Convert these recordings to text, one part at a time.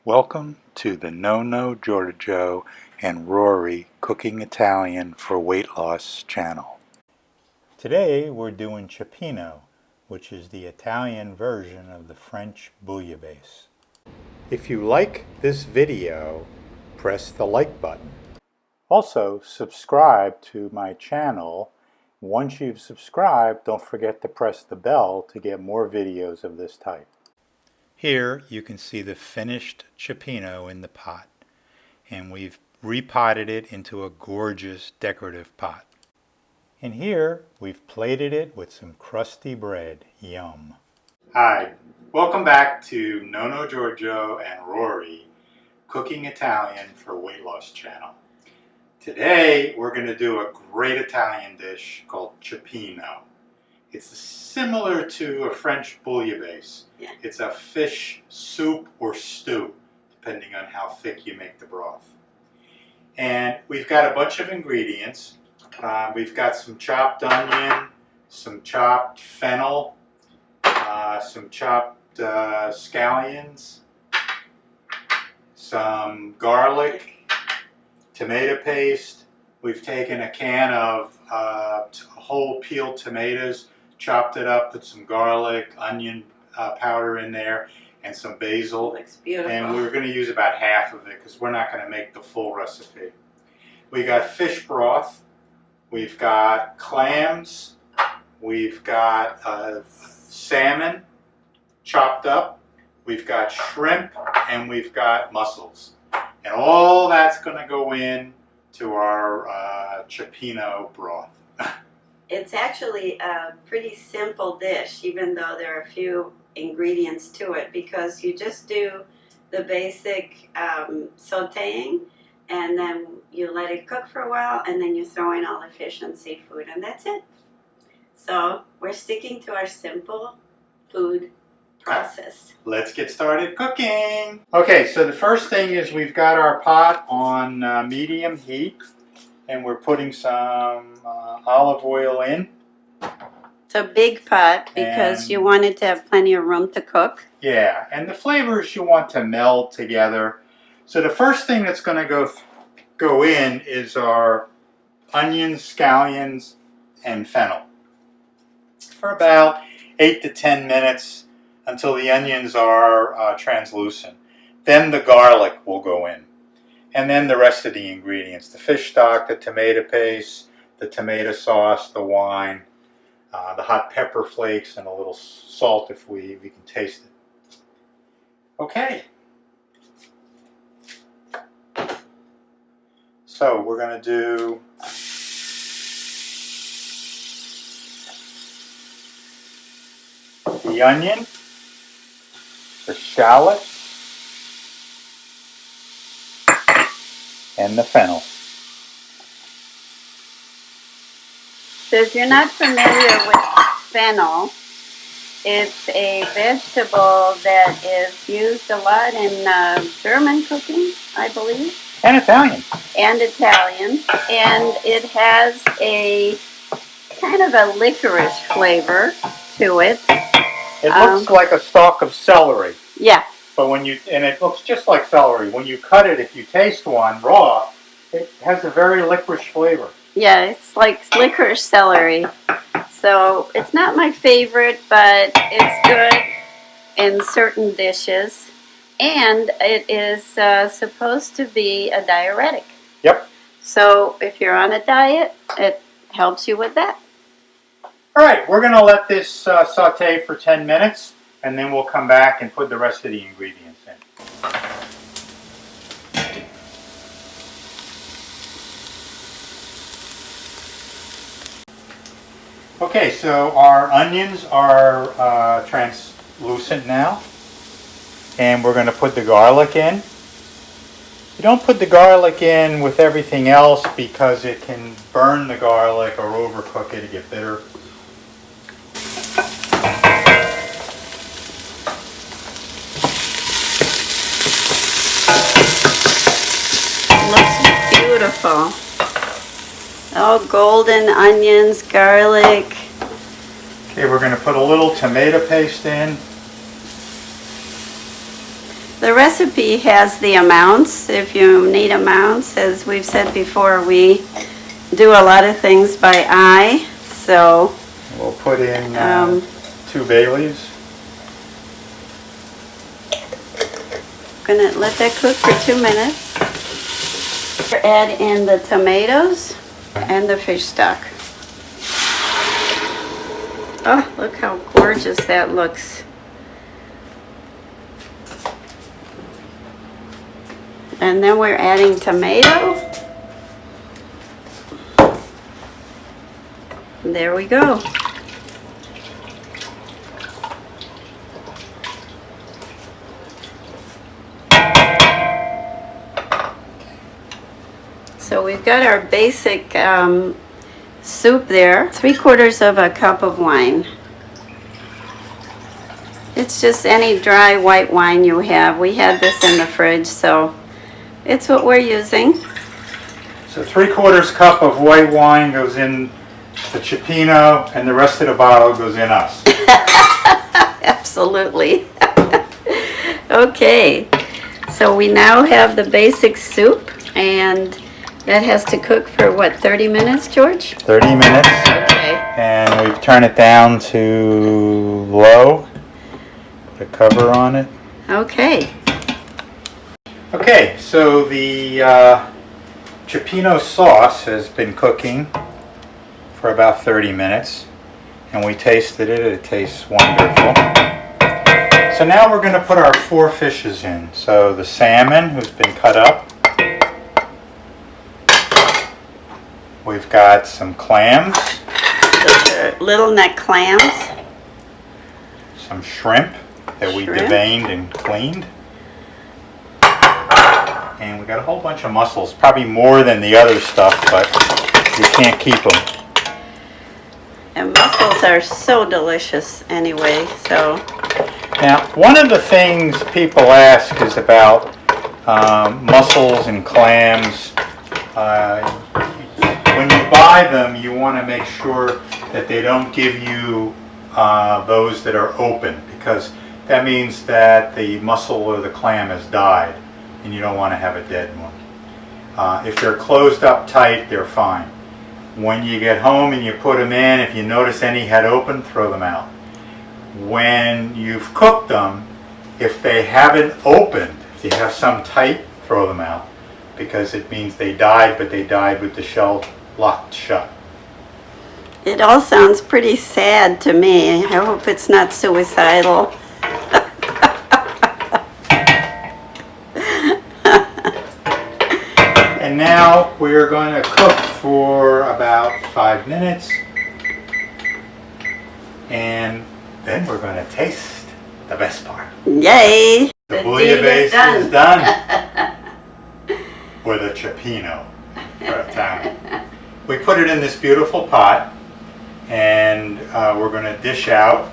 Welcome to the Nonno Giorgio and Rory Cooking Italian for Weight Loss channel. Today we're doing Cioppino, which is the Italian version of the French bouillabaisse. If you like this video, press the like button. Also, subscribe to my channel. Once you've subscribed, don't forget to press the bell to get more videos of this type. Here you can see the finished Cioppino in the pot, and we've repotted it into a gorgeous decorative pot. And here we've plated it with some crusty bread. Yum! Hi, welcome back to Nonno Giorgio and Rory Cooking Italian for Weight Loss channel. Today we're going to do a great Italian dish called Cioppino. It's similar to a French bouillabaisse. Yeah. It's a fish soup or stew, depending on how thick you make the broth. And we've got a bunch of ingredients. We've got some chopped onion, some chopped fennel, some chopped scallions, some garlic, tomato paste. We've taken a can of whole peeled tomatoes, chopped it up, put some garlic, onion powder in there, and some basil. Looks beautiful. And we're going to use about half of it because we're not going to make the full recipe. We got fish broth. We've got clams. We've got salmon chopped up. We've got shrimp, and we've got mussels. And all that's going to go in to our Cioppino broth. It's actually a pretty simple dish, even though there are a few ingredients to it, because you just do the basic sauteing, and then you let it cook for a while, and then you throw in all the fish and seafood, and that's it. So we're sticking to our simple food process. Let's get started cooking. Okay, so the first thing is we've got our pot on medium heat, and we're putting some olive oil in. It's a big pot because you want it to have plenty of room to cook. Yeah, and the flavors you want to meld together. So the first thing that's going to go in is our onions, scallions, and fennel for about 8 to 10 minutes until the onions are translucent. Then the garlic will go in. And then the rest of the ingredients, the fish stock, the tomato paste, the tomato sauce, the wine, the hot pepper flakes, and a little salt if we can taste it. Okay. So we're going to do the onion, the shallots, and the fennel. So if you're not familiar with fennel, it's a vegetable that is used a lot in German cooking, I believe. And Italian. And Italian. And it has a kind of a licorice flavor to it. It looks like a stalk of celery. Yeah. But and it looks just like celery. When you cut it, if you taste one raw, it has a very licorice flavor. Yeah, it's like licorice celery. So it's not my favorite, but it's good in certain dishes. And it is supposed to be a diuretic. Yep. So if you're on a diet, it helps you with that. All right, we're going to let this saute for 10 minutes, and then we'll come back and put the rest of the ingredients in. Okay, so our onions are translucent now, and we're going to put the garlic in. You don't put the garlic in with everything else because it can burn the garlic or overcook it to get bitter. Looks beautiful. Oh, golden onions, garlic. Okay, we're going to put a little tomato paste in. The recipe has the amounts, if you need amounts. As we've said before, we do a lot of things by eye, so We'll put in 2 bay leaves. gonna let that cook for 2 minutes. Add in the tomatoes and the fish stock. Oh, look how gorgeous that looks. And then we're adding tomato. There we go. So we've got our basic soup there. 3/4 of a cup of wine. It's just any dry white wine you have. We had this in the fridge, so it's what we're using. So 3/4 cup of white wine goes in the Cioppino, and the rest of the bottle goes in us. Absolutely. Okay, so we now have the basic soup, and that has to cook for what, 30 minutes, George? 30 minutes. Okay. And we've turned it down to low. Put a cover on it. Okay. Okay, so the Cioppino sauce has been cooking for about 30 minutes, and we tasted it. It tastes wonderful. So now we're going to put our 4 fishes in. So the salmon, who's been cut up. We've got some clams, Those are little neck clams. some shrimp that we Shrimp. deveined and cleaned. And we got a whole bunch of mussels, probably more than the other stuff, but you can't keep them. And mussels are so delicious anyway, so. Now, one of the things people ask is about mussels and clams. When you buy them, you want to make sure that they don't give you those that are open, because that means that the mussel or the clam has died, and you don't want to have a dead one. If they're closed up tight, they're fine. When you get home and you put them in, if you notice any head open, throw them out. When you've cooked them, if they haven't opened, if you have some tight, throw them out, because it means they died, but they died with the shell locked shut. It all sounds pretty sad to me. I hope it's not suicidal. And now we're going to cook for about 5 minutes, and then we're going to taste the best part. Yay! The deed bouillabaisse is is done with a Cioppino for Italian. We put it in this beautiful pot, and we're going to dish out.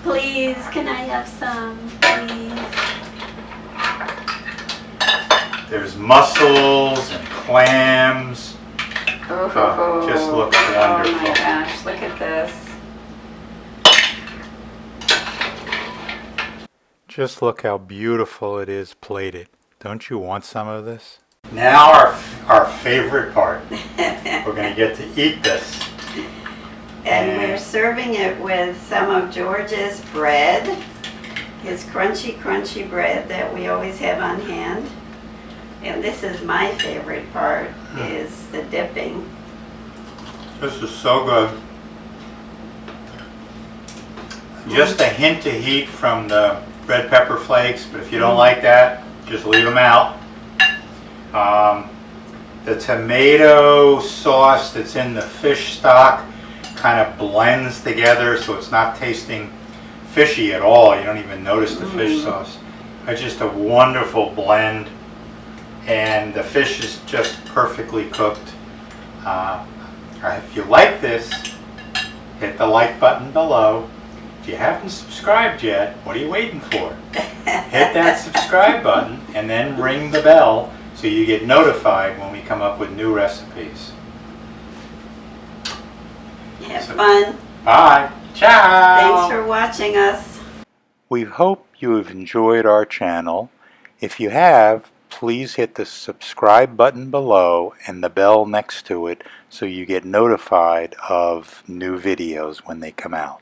Please, can I have some, please? There's mussels and clams. Oh, just looks Oh wonderful. my gosh, look at this. Just look how beautiful it is plated. Don't you want some of this? Now our favorite part. We're going to get to eat this. And we're serving it with some of George's bread, his crunchy, crunchy bread that we always have on hand. And this is my favorite part, is the dipping. This is so good. Just a hint of heat from the red pepper flakes, but if you don't like that, just leave them out. The tomato sauce that's in the fish stock kind of blends together, so it's not tasting fishy at all. You don't even notice the fish sauce. It's just a wonderful blend, and the fish is just perfectly cooked. If you like this, hit the like button below. If you haven't subscribed yet, what are you waiting for? Hit that subscribe button and then ring the bell so you get notified when we come up with new recipes. Have fun. Bye. Ciao! Thanks for watching us. We hope you have enjoyed our channel. If you have, please hit the subscribe button below and the bell next to it so you get notified of new videos when they come out.